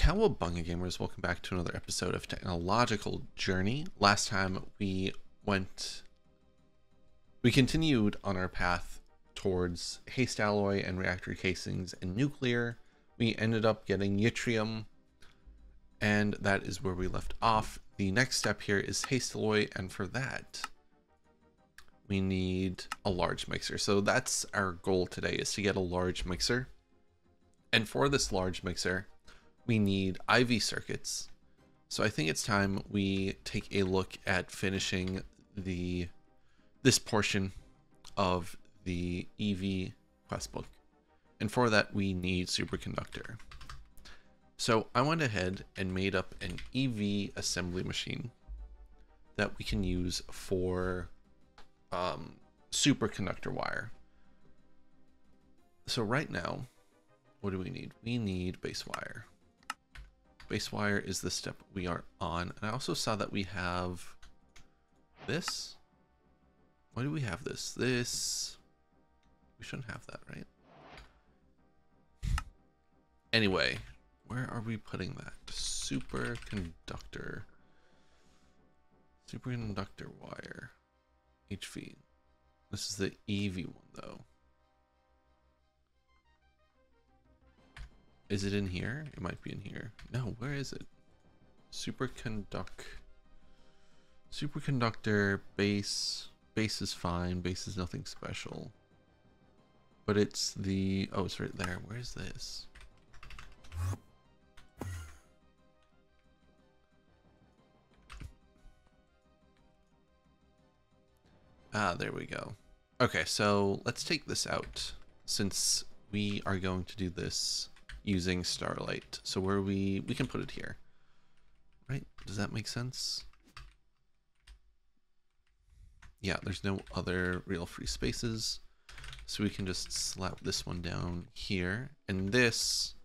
Cowabunga Gamers, welcome back to another episode of Technological Journey. Last time we continued on our path towards haste alloy and reactor casings and nuclear. We ended up getting yttrium, and that is where we left off. The next step here is haste alloy, and for that we need a large mixer. So that's our goal today, is to get a large mixer. And for this large mixer, we need IV circuits. So I think it's time we take a look at finishing this portion of the EV quest book. And for that, we need superconductor. So I went ahead and made up an EV assembly machine that we can use for superconductor wire. So right now, what do we need? We need base wire. Base wire is the step we are on. And I also saw that we have this. Why do we have this? We shouldn't have that, right? Anyway, where are we putting that? Superconductor wire. HV. This is the EV one though. Is it in here? It might be in here. No, where is it? Superconductor base. Base is fine. Base is nothing special. But it's the... Oh, it's right there. Where's this? Ah, there we go. Okay, so let's take this out, since we are going to do this using Starlight. So where we can put it here, right? Does that make sense? Yeah, there's no other real free spaces, so we can just slap this one down here. And this,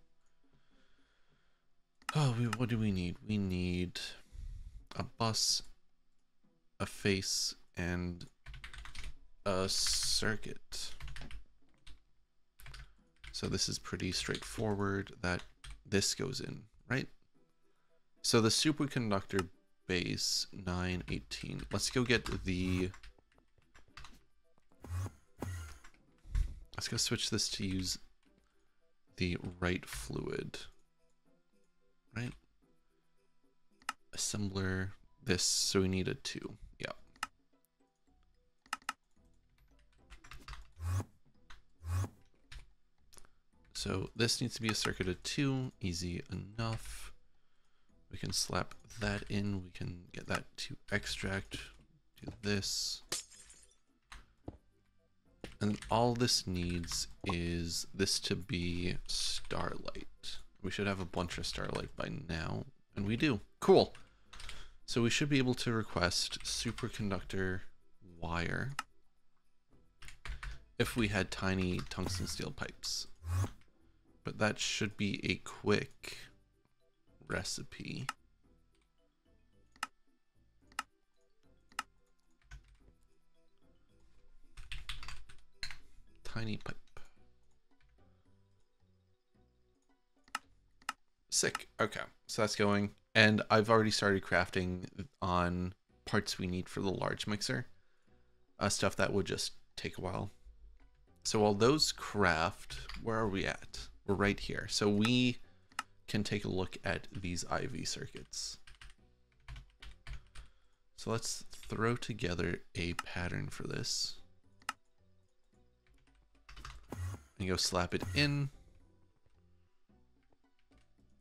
what do we need? We need a bus, a face, and a circuit. So this is pretty straightforward that this goes in, right? So the superconductor base 918. Let's go get the... Let's go switch this to use the right fluid, right? Assembler this, so we need a 2. Yeah. So this needs to be a circuit of 2, easy enough. We can slap that in, we can get that to extract, do this. And all this needs is this to be Starlight. We should have a bunch of Starlight by now, and we do. Cool. So we should be able to request superconductor wire if we had tiny tungsten steel pipes. But that should be a quick recipe. Tiny pipe. Sick. Okay, so that's going. And I've already started crafting on parts we need for the large mixer. Stuff that would just take a while. So while those craft, where are we at? We're right here. So we can take a look at these IV circuits. So let's throw together a pattern for this. And go slap it in.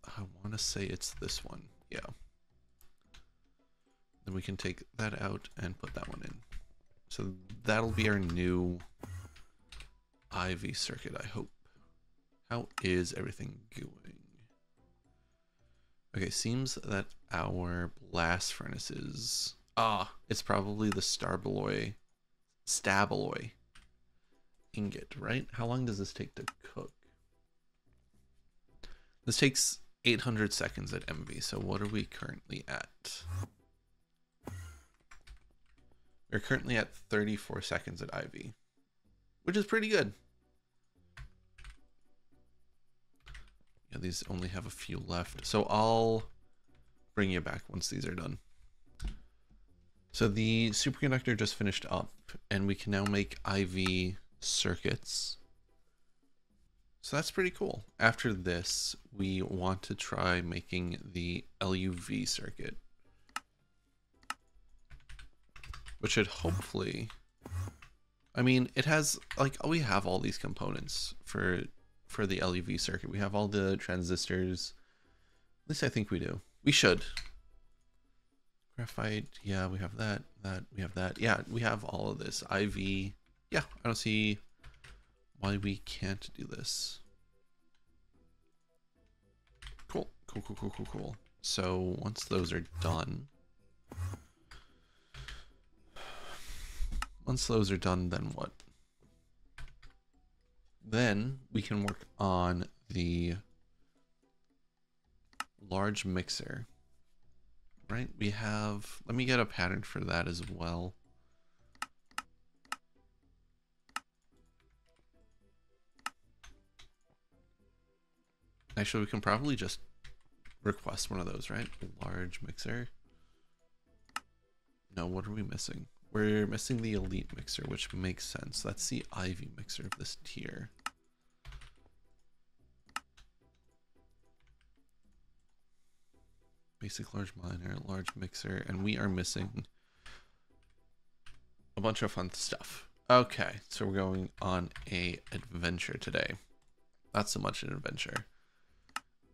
I want to say it's this one. Yeah. Then we can take that out and put that one in. So that'll be our new IV circuit, I hope. How is everything going? Okay, seems that our blast furnaces... it's probably the stabaloy ingot, right? How long does this take to cook? This takes 800 seconds at MV, so what are we currently at? We're currently at 34 seconds at IV, which is pretty good. Yeah, these only have a few left. So I'll bring you back once these are done. So the superconductor just finished up, and we can now make IV circuits. So that's pretty cool. After this, we want to try making the LUV circuit, which should hopefully, I mean, it has, like, we have all these components for the LUV circuit. We have all the transistors. At least I think we do. We should. Graphite, yeah, we have that, we have that. Yeah, we have all of this. IV, yeah, I don't see why we can't do this. Cool, cool, cool, cool, cool, cool. So once those are done, then what? Then we can work on the large mixer, right? We have, let me get a pattern for that as well. Actually, we can probably just request one of those, right? Large mixer. No, what are we missing? We're missing the elite mixer, which makes sense. That's the Ivy mixer of this tier. Basic large minor, large mixer, and we are missing a bunch of fun stuff. Okay, so we're going on a adventure today. Not so much an adventure.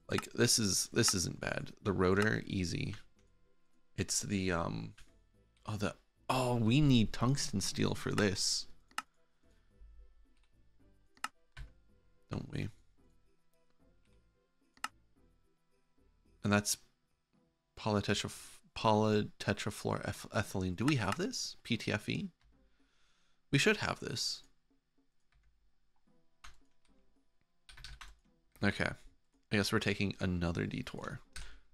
Like this isn't bad. The rotor, easy. It's the we need tungsten steel for this, don't we? And that's polytetrafluoroethylene. Do we have this? PTFE? We should have this. Okay. I guess we're taking another detour.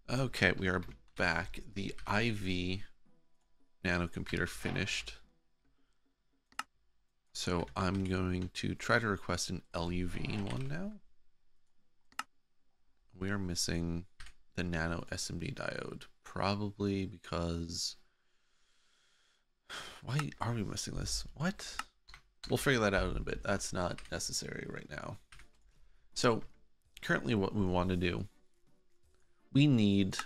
Okay, we are back. The IV nanocomputer finished. So I'm going to try to request an LUV one now. We are missing the nano SMD diode, probably because, why are we missing this? What? We'll figure that out in a bit. That's not necessary right now. So currently what we want to do, we need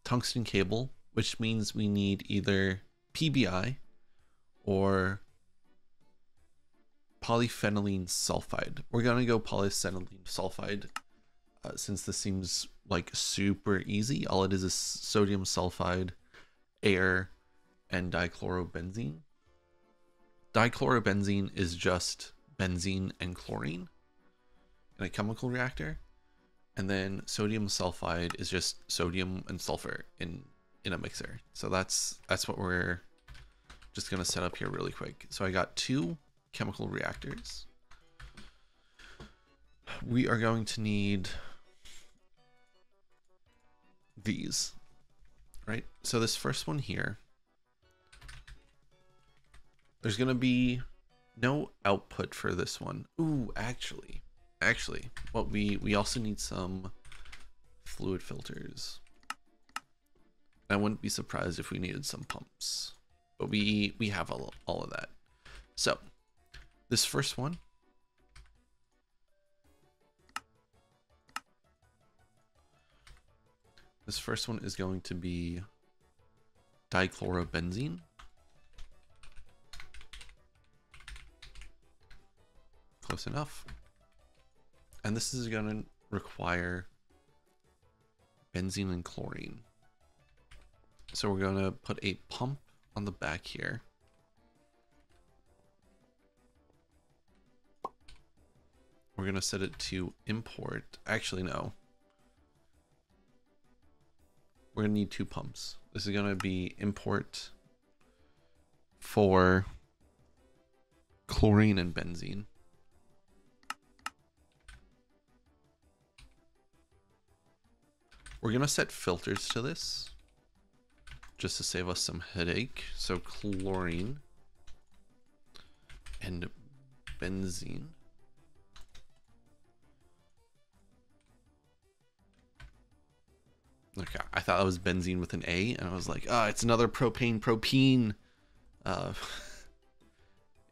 tungsten cable, which means we need either PBI or polyphenylene sulfide. We're going to go polyphenylene sulfide since this seems like super easy. All it is sodium sulfide, air, and dichlorobenzene. Dichlorobenzene is just benzene and chlorine in a chemical reactor, and then sodium sulfide is just sodium and sulfur in a mixer. So that's what we're just gonna set up here really quick. So I got 2 chemical reactors. We are going to need these, right? So this first one here, there's gonna be no output for this one. Ooh, actually, what we also need some fluid filters. I wouldn't be surprised if we needed some pumps, but we have all of that. So this first one, is going to be dichlorobenzene. Close enough. And this is going to require benzene and chlorine. So we're going to put a pump on the back here. We're going to set it to import. Actually, no. We're going to need 2 pumps. This is going to be import for chlorine and benzene. We're going to set filters to this just to save us some headache. So chlorine and benzene. Okay, I thought that was benzene with an A, and I was like, ah, it's another propane uh,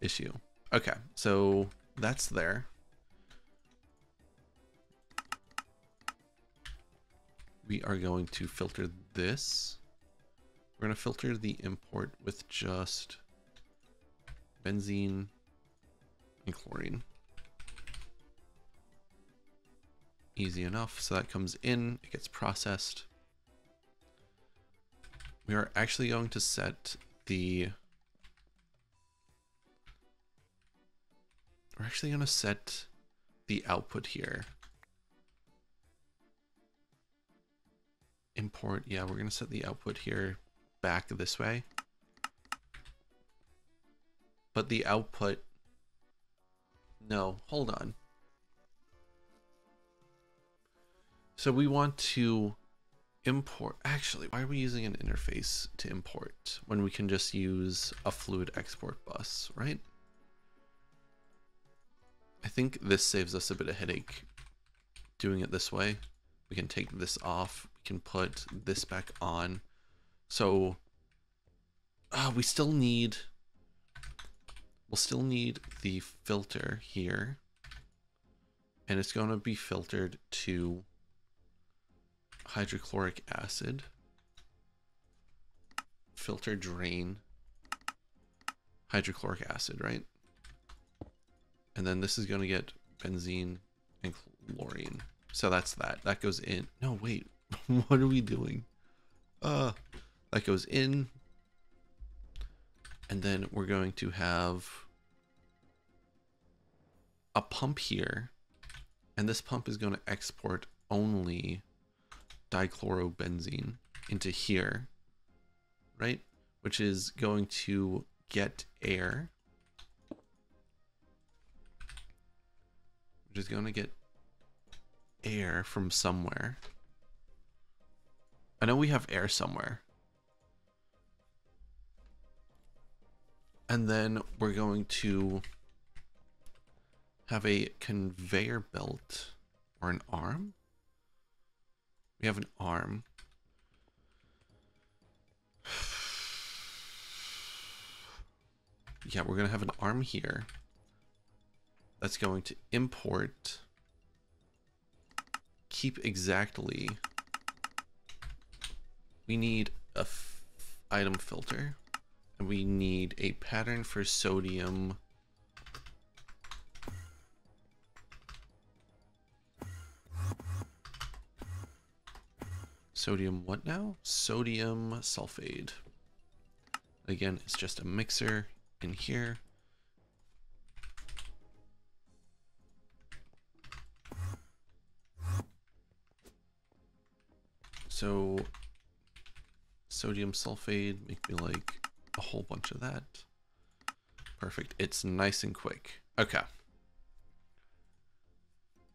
issue. Okay, so that's there. We are going to filter this. We're going to filter the import with just benzene and chlorine. Easy enough. So that comes in, it gets processed. We are actually going to set the... We're actually going to set the output here. Import, yeah, we're going to set the output here back this way. But the output... No, hold on. So we want to import... Actually, why are we using an interface to import when we can just use a fluid export bus, right? I think this saves us a bit of headache doing it this way. We can take this off. We can put this back on. So we still need... We'll still need the filter here. And it's going to be filtered to hydrochloric acid. Filter drain hydrochloric acid, right? And then this is going to get benzene and chlorine. So that's that. That goes in. No, wait. What are we doing? That goes in. And then we're going to have a pump here. And this pump is going to export only dichlorobenzene into here, right? Which is going to get air. Which is going to get air from somewhere. I know we have air somewhere. And then we're going to have a conveyor belt or an arm. We have an arm. Yeah, we're going to have an arm here. That's going to import, keep exactly. We need a item filter, and we need a pattern for sodium. Sodium what now? Sodium sulfate. Again, it's just a mixer in here. So sodium sulfate, make me like a whole bunch of that. Perfect. It's nice and quick. Okay.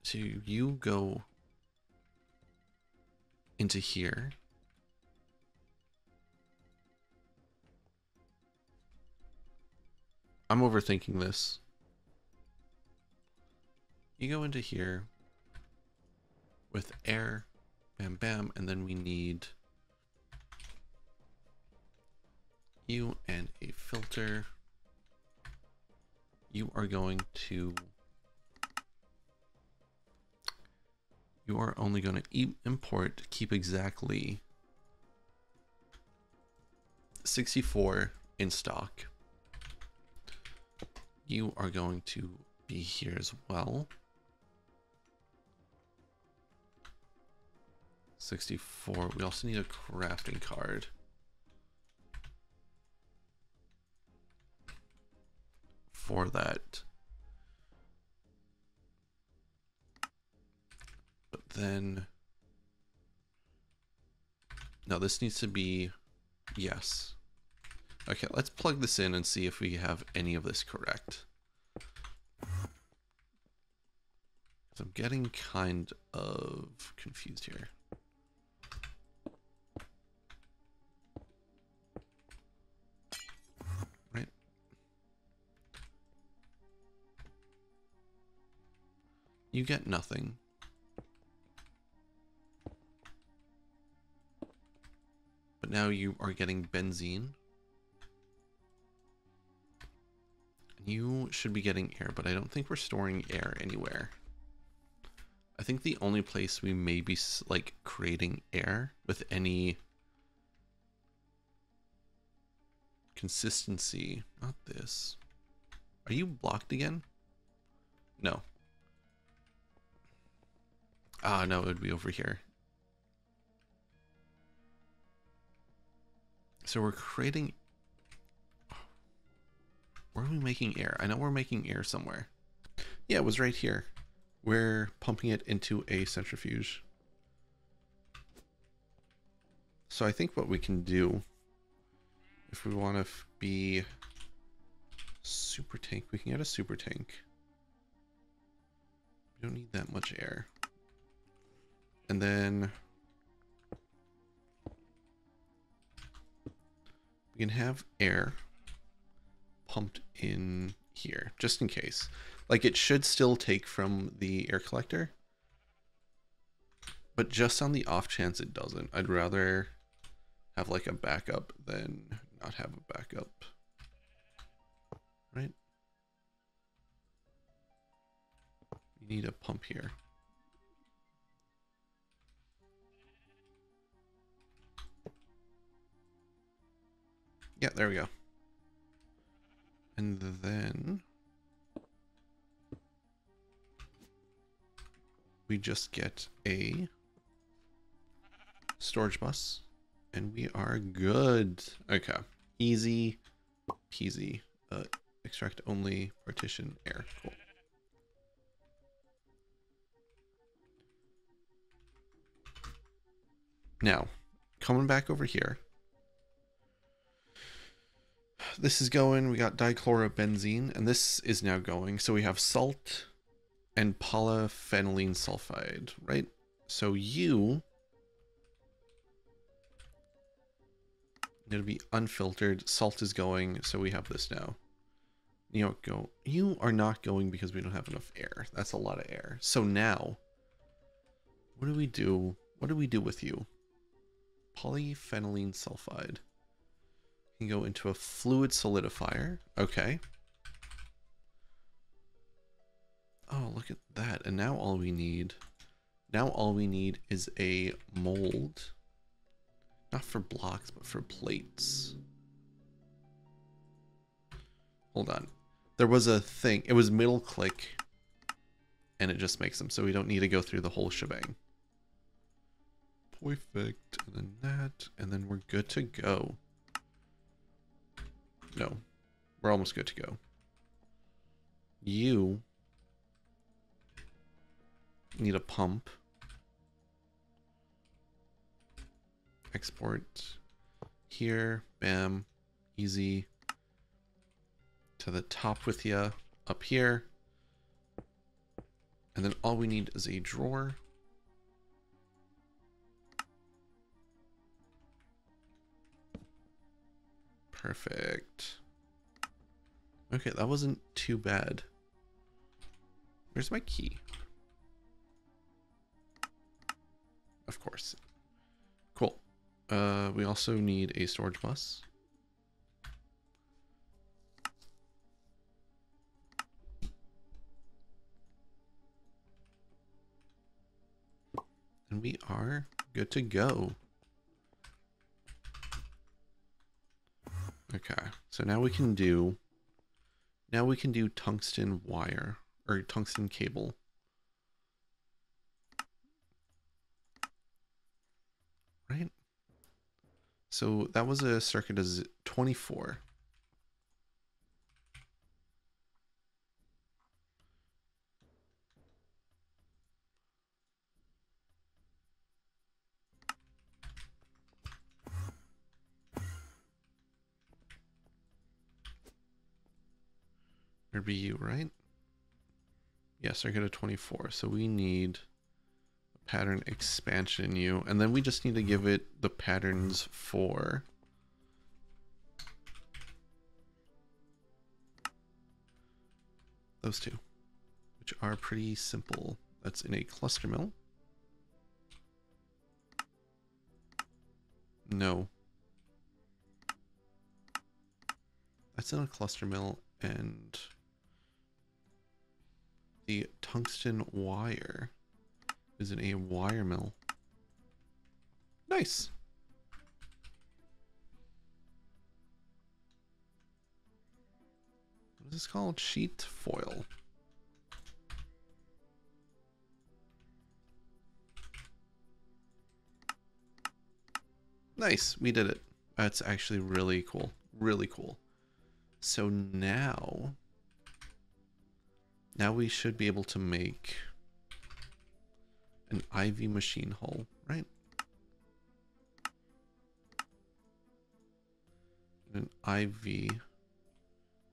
So you go into here. I'm overthinking this. You go into here with air, bam, bam, and then we need you and a filter. You are going to, you are only going to import, keep exactly 64 in stock. You are going to be here as well. 64. We also need a crafting card. For that. But then, no, this needs to be, yes. Okay, let's plug this in and see if we have any of this correct. I'm getting kind of confused here. Right? You get nothing. now you are getting benzene. You should be getting air, but I don't think we're storing air anywhere. I think the only place we may be like creating air with any consistency, not this. Are you blocked again? No. Ah, no, it would be over here. So we're creating... Where are we making air? I know we're making air somewhere. Yeah, it was right here. We're pumping it into a centrifuge. So I think what we can do, if we want to be super tank, we can get a super tank. We don't need that much air. And then we can have air pumped in here, just in case. Like, it should still take from the air collector, but just on the off chance it doesn't, I'd rather have like a backup than not have a backup, right? You need a pump here. Yeah, there we go. And then we just get a storage bus and we are good. Okay, easy peasy. Extract only, partition air. Cool. Now, coming back over here. This is going, we got dichlorobenzene, and this is now going. So we have salt and polyphenylene sulfide, right? So you need to be unfiltered. Salt is going, so we have this now. You don't go. You are not going because we don't have enough air. That's a lot of air. So now, what do we do? What do we do with you? Polyphenylene sulfide. Can go into a fluid solidifier. Okay. Oh, look at that. And now all we need is a mold. Not for blocks, but for plates. Hold on. There was a thing. It was middle click and it just makes them, so we don't need to go through the whole shebang. Perfect. And then that, and then we're good to go. No, we're almost good to go. You need a pump. Export here, bam, easy. To the top with you, up here. And then all we need is a drawer. Perfect. Okay, that wasn't too bad. Where's my key? Of course. Cool. We also need a storage bus. And we are good to go. Okay, so now we can do tungsten wire or tungsten cable. Right? So that was a circuit as 24. There'd be you, right? Yeah, circuit of 24. So we need a pattern expansion in you, and then we just need to give it the patterns for those two, which are pretty simple. That's in a cluster mill. No. That's in a cluster mill, and the tungsten wire is in a wire mill. Nice. What is this called? Sheet foil. Nice, we did it. That's actually really cool. Really cool. So now we should be able to make an IV machine hull, right? An IV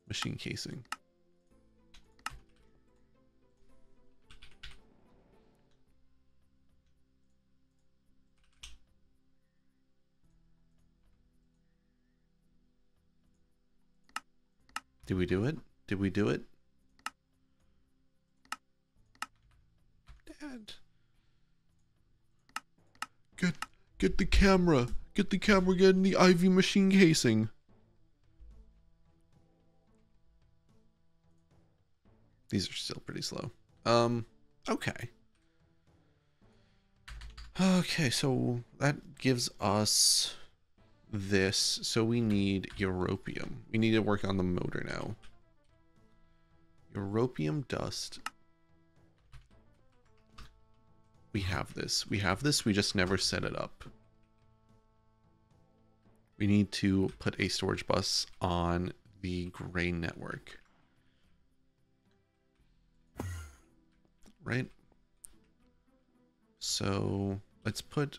machine casing. Did we do it? Did we do it? Dad. Get the camera. Get the camera, get in the IV machine casing. These are still pretty slow. Okay. Okay, so that gives us this. So we need europium. We need to work on the motor now. Europium dust. We have this. We have this. We just never set it up. We need to put a storage bus on the gray network. Right? So let's put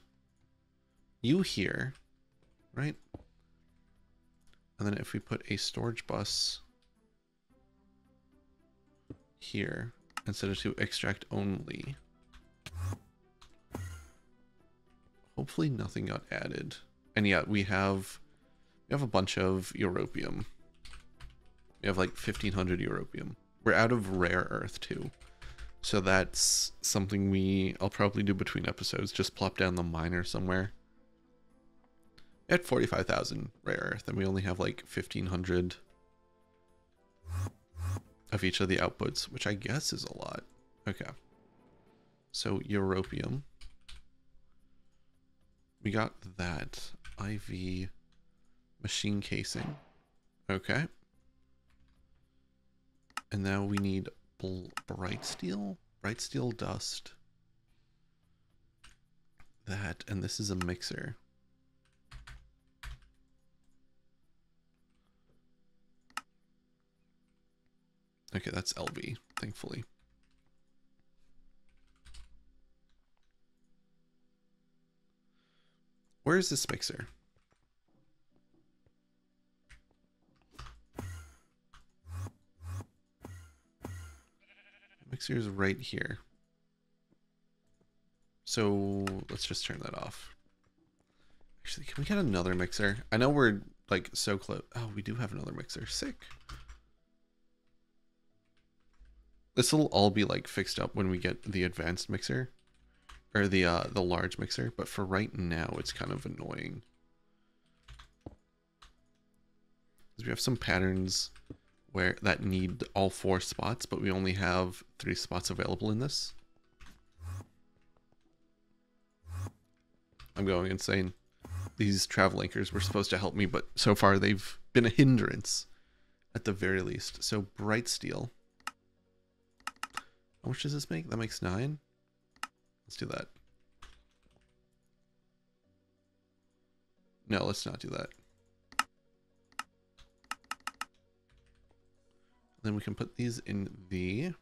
you here, right? And then if we put a storage bus here instead of to extract only, hopefully nothing got added. And yeah, we have a bunch of europium. We have like 1500 europium. We're out of rare earth too. So that's something I'll probably do between episodes. Just plop down the miner somewhere. At 45,000 rare earth, and we only have like 1500 of each of the outputs, which I guess is a lot. Okay. So europium. We got that. IV machine casing. Okay. And now we need bright steel dust. That, and this is a mixer. Okay, that's LV, thankfully. Where is this mixer? Mixer is right here. So let's just turn that off. Actually, can we get another mixer? I know we're like so close. Oh, we do have another mixer. Sick. This will all be like fixed up when we get the advanced mixer, or the large mixer. But for right now, it's kind of annoying. Because we have some patterns that need all 4 spots, but we only have 3 spots available in this. I'm going insane. These travel anchors were supposed to help me, but so far they've been a hindrance at the very least. So bright steel. How much does this make? That makes 9. Let's do that. No, let's not do that. Then we can put these in if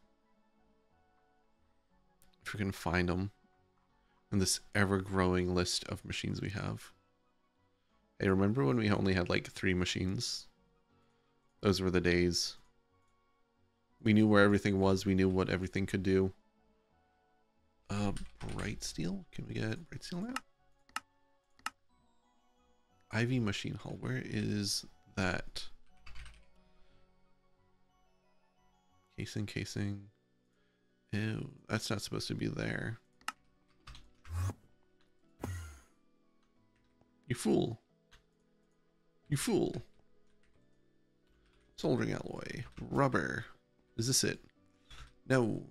we can find them, in this ever-growing list of machines we have. Hey, remember when we only had like 3 machines? Those were the days. We knew where everything was. We knew what everything could do. Bright steel? Can we get bright steel now? IV machine hull. Where is that? Casing. Ew, that's not supposed to be there. You fool. You fool. Soldering alloy. Rubber. Is this it? No.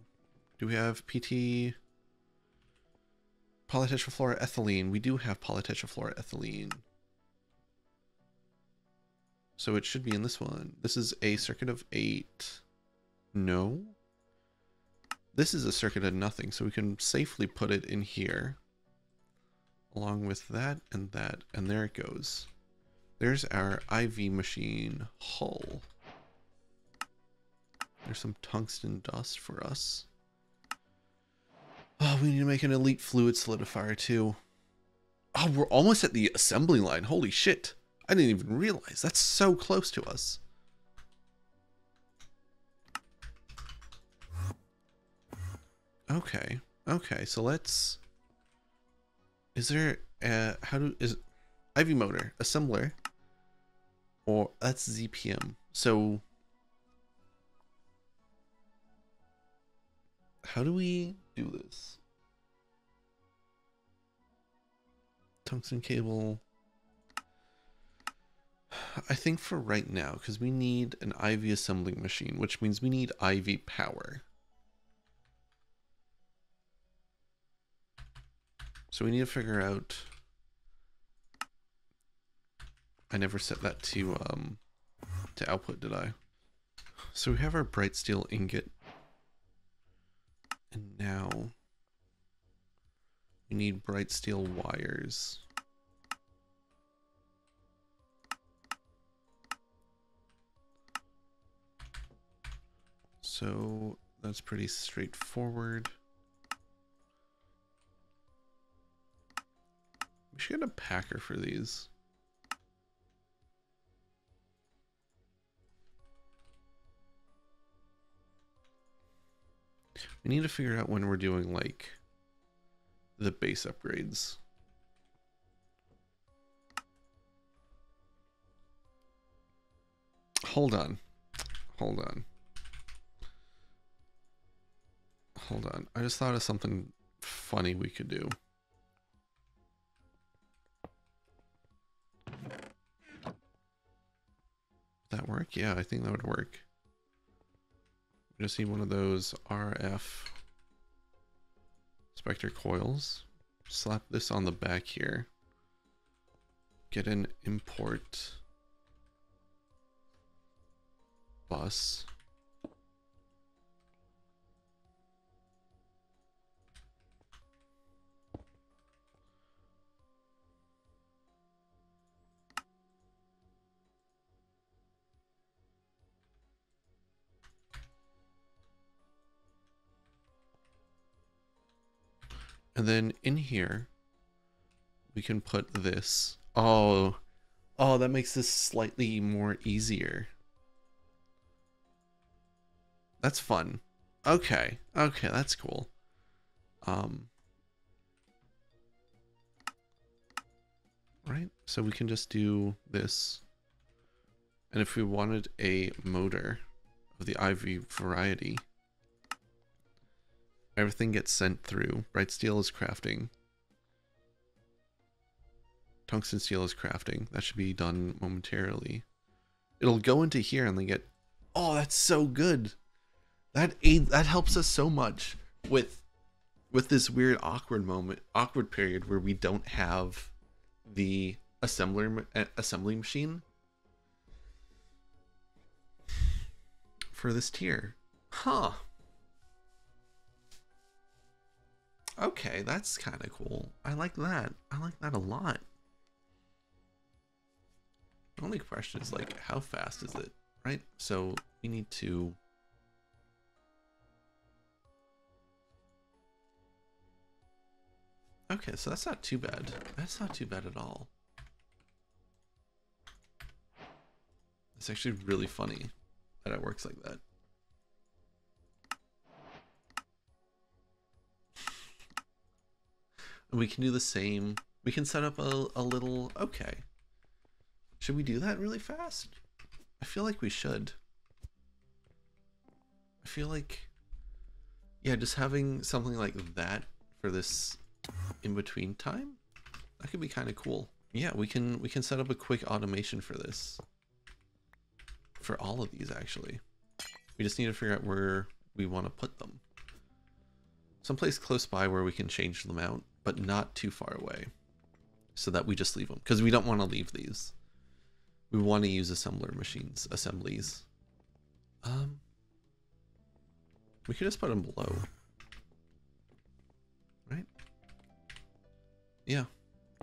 Do we have PT? Polytetrafluoroethylene. We do have polytetrafluoroethylene. So it should be in this one. This is a circuit of 8. No. This is a circuit of nothing, so we can safely put it in here. Along with that, and there it goes. There's our IV machine hull. There's some tungsten dust for us. Oh, we need to make an elite fluid solidifier too. Oh, we're almost at the assembly line. Holy shit. I didn't even realize. That's so close to us. Okay. Okay, so let's... Is there is IV motor, assembler, or that's ZPM. So how do we do this? Tungsten cable. I think for right now, because we need an IV assembling machine, which means we need IV power. So we need to figure out... I never set that to output, did I? So we have our bright steel ingot. And now we need bright steel wires. So that's pretty straightforward. We should get a packer for these. We need to figure out when we're doing like the base upgrades. Hold on. Hold on. Hold on. I just thought of something funny we could do. Would that work? Yeah, I think that would work. We just need one of those RF Spectre coils. Slap this on the back here. Get an import bus. And then in here, we can put this. Oh, that makes this slightly more easier. That's fun. Okay, that's cool. Right, so we can just do this. And if we wanted a motor of the IV variety, everything gets sent through. Bright steel is crafting. Tungsten steel is crafting. That should be done momentarily. It'll go into here and they get... Oh, that's so good. That helps us so much with this weird awkward period where we don't have the assembly machine for this tier. Huh. Okay, that's kind of cool. I like that. I like that a lot. The only question is, like, how fast is it, right? So we need to... Okay, so that's not too bad. That's not too bad at all. It's actually really funny that it works like that. We can do the same. We can set up a little... Okay. Should we do that really fast? I feel like we should. I feel like... Yeah, just having something like that for this in-between time, that could be kind of cool. Yeah, we can set up a quick automation for this. for all of these, actually. We just need to figure out where we want to put them. Someplace close by where we can change them out, but not too far away, so that we just leave them, because we don't want to leave these. We want to use assembler machines, assemblies. We could just put them below, right? Yeah,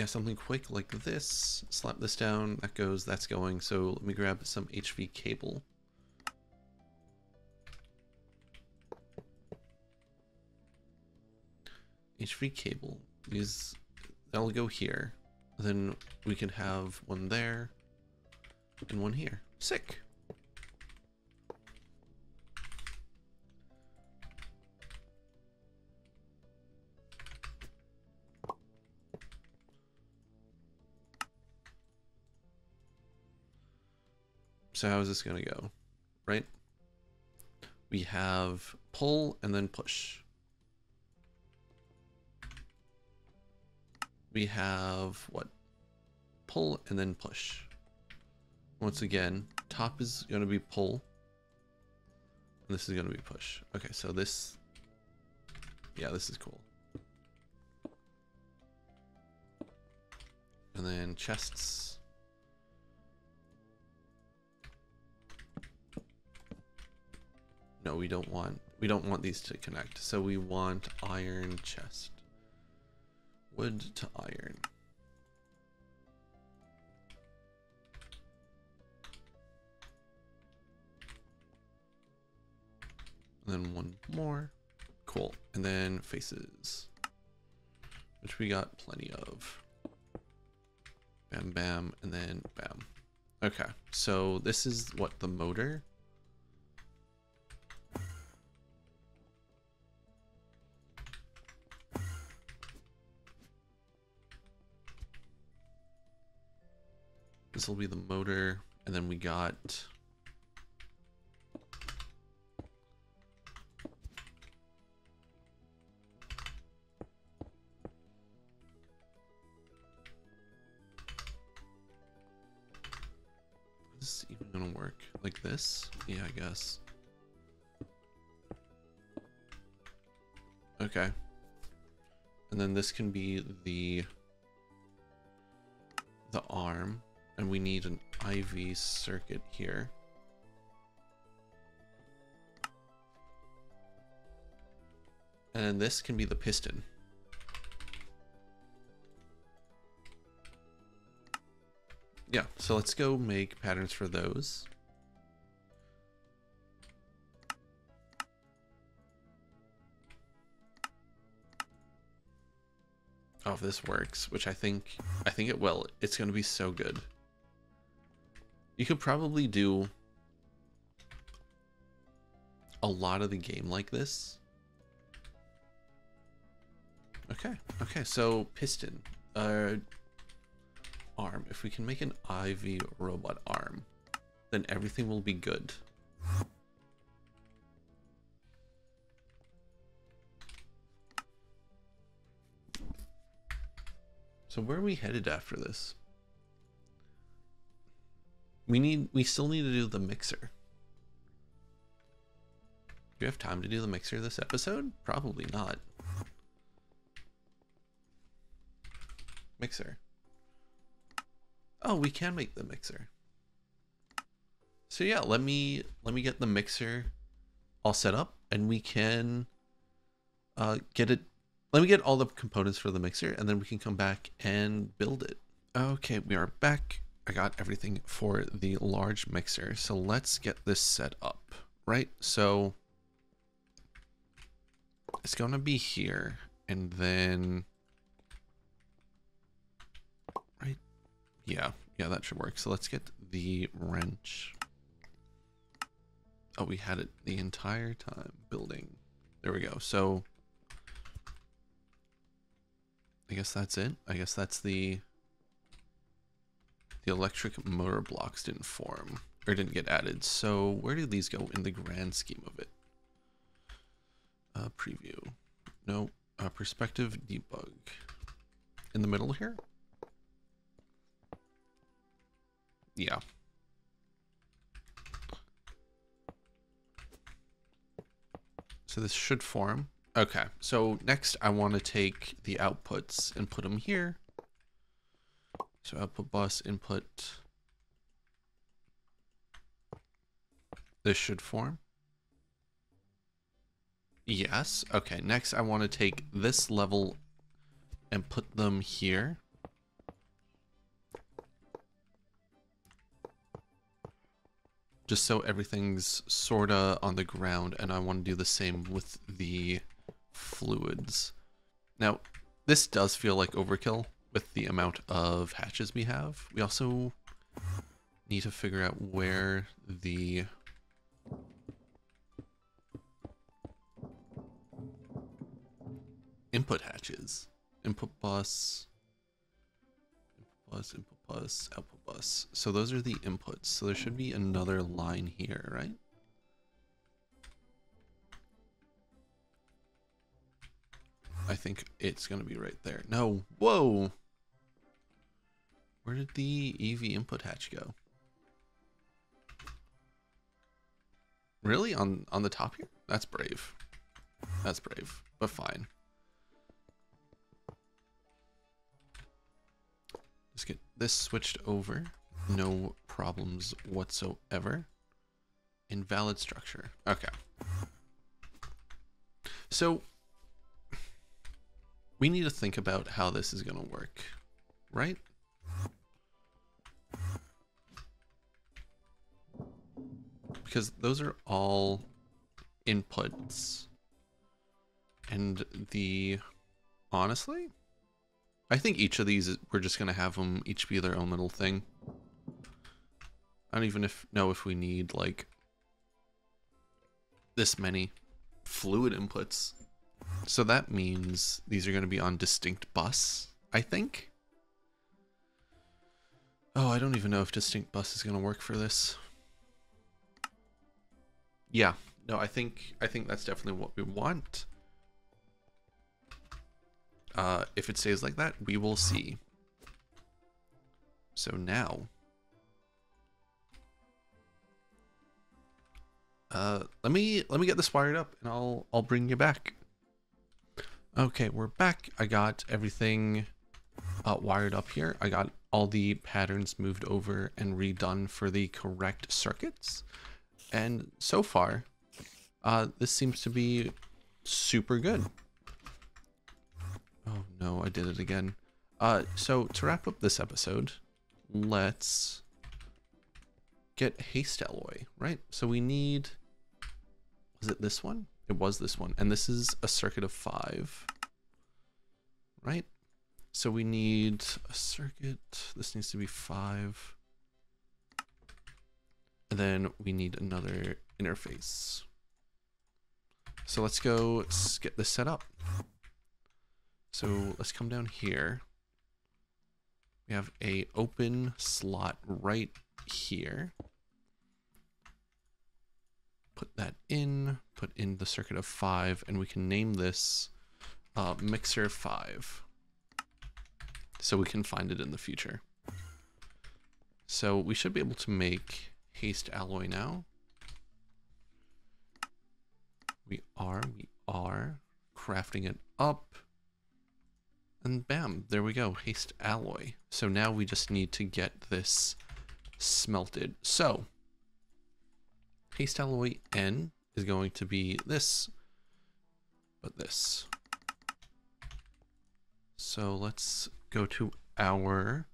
something quick like this. Slap this down, that goes, that's going. So let me grab some HV cable. HV cable is, that'll go here. Then we can have one there and one here. Sick. So how is this going to go, right? We have pull and then push. We have what? Pull and then push. Once again, top is going to be pull. And this is going to be push. Okay, so this, yeah, this is cool. And then chests. No, we don't want these to connect. So we want iron chest. Wood to iron. And then one more. Cool. And then faces, which we got plenty of. Bam, bam, and then bam. Okay, so this is what, the motor? This will be the motor, and then we got is this even gonna work like this? Yeah, I guess. Okay. And then this can be the arm. And we need an IV circuit here. And this can be the piston. Yeah, so let's go make patterns for those. Oh, if this works, which I think it will, it's going to be so good. You could probably do a lot of the game like this. Okay, so piston, arm. If we can make an IV robot arm, then everything will be good. So where are we headed after this? We still need to do the mixer. Do you have time to do the mixer this episode? Probably not. Mixer. Oh, we can make the mixer. So yeah, let me get the mixer all set up, and we can get it. Let me get all the components for the mixer, and then we can come back and build it. Okay, we are back. I got everything for the large mixer, so let's get this set up, right? So it's gonna be here, and then, right? Yeah, that should work. So let's get the wrench. Oh, we had it the entire time building. There we go. So I guess that's it. I guess that's the electric motor blocks didn't form or didn't get added. So where do these go in the grand scheme of it? Preview. No. Perspective debug. In the middle here? Yeah. So this should form. Okay, so next I want to take the outputs and put them here. So output bus input. This should form. Yes. Okay, next I want to take this level and put them here. Just so everything's sorta on the ground, and I want to do the same with the fluids. Now, this does feel like overkill with the amount of hatches we have. We also need to figure out where the input hatches. Input bus, input bus, output bus. So those are the inputs. So there should be another line here, right? I think it's going to be right there. No, whoa! Where did the EV input hatch go? Really? On the top here? That's brave. That's brave, but fine. Let's get this switched over. No problems whatsoever. Invalid structure. Okay. So we need to think about how this is going to work, right? Because those are all inputs. And honestly, I think each of these, we're just going to have them each be their own little thing. I don't even know if we need like this many fluid inputs. So that means these are going to be on distinct bus, I think. Oh, I don't even know if distinct bus is going to work for this. Yeah, no, I think that's definitely what we want. If it stays like that, we will see. So now, let me get this wired up, and I'll bring you back. Okay, we're back. I got everything wired up here. I got all the patterns moved over and redone for the correct circuits. And so far, this seems to be super good. Oh no, I did it again. So to wrap up this episode, let's get haste alloy, right? So we need, was it this one? It was this one. And this is a circuit of 5, right? So we need a circuit. This needs to be 5. And then we need another interface. So let's go get this set up. So let's come down here. We have a open slot right here. Put that in, put in the circuit of 5, and we can name this mixer 5. So we can find it in the future. So we should be able to make haste alloy now. We are crafting it up. And bam, there we go, haste alloy. So now we just need to get this smelted. So haste alloy N is going to be this, but this. So let's go to our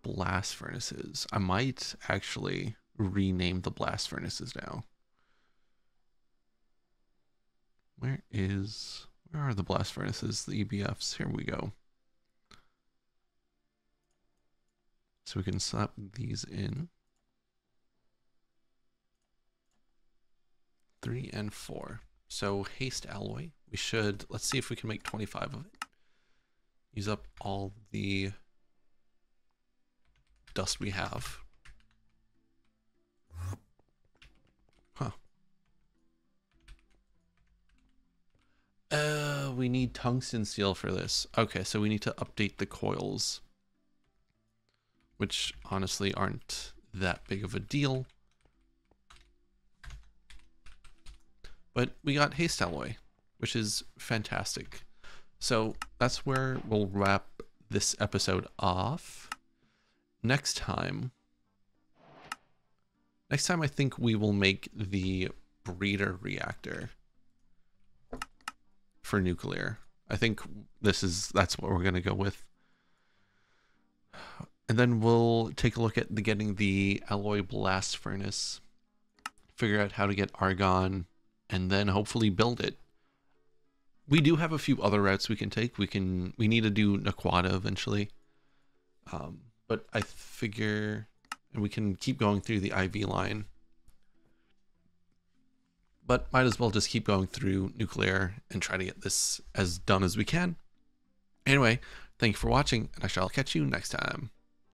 blast furnaces. I might actually rename the blast furnaces now. Where are the blast furnaces, the EBFs? Here we go. So we can slap these in. 3 and 4. So haste alloy. We should, let's see if we can make 25 of it. Use up all the dust we have. Huh. We need tungsten steel for this. Okay, so we need to update the coils, which honestly aren't that big of a deal. but we got haste alloy, which is fantastic. So that's where we'll wrap this episode off. Next time I think we will make the breeder reactor for nuclear. I think that's what we're gonna go with. And then we'll take a look at getting the alloy blast furnace, figure out how to get argon, and then hopefully build it. We do have a few other routes we can take. We need to do Naquata eventually. But I figure we can keep going through the IV line. But might as well just keep going through nuclear and try to get this as done as we can. Anyway, thank you for watching, and I shall catch you next time.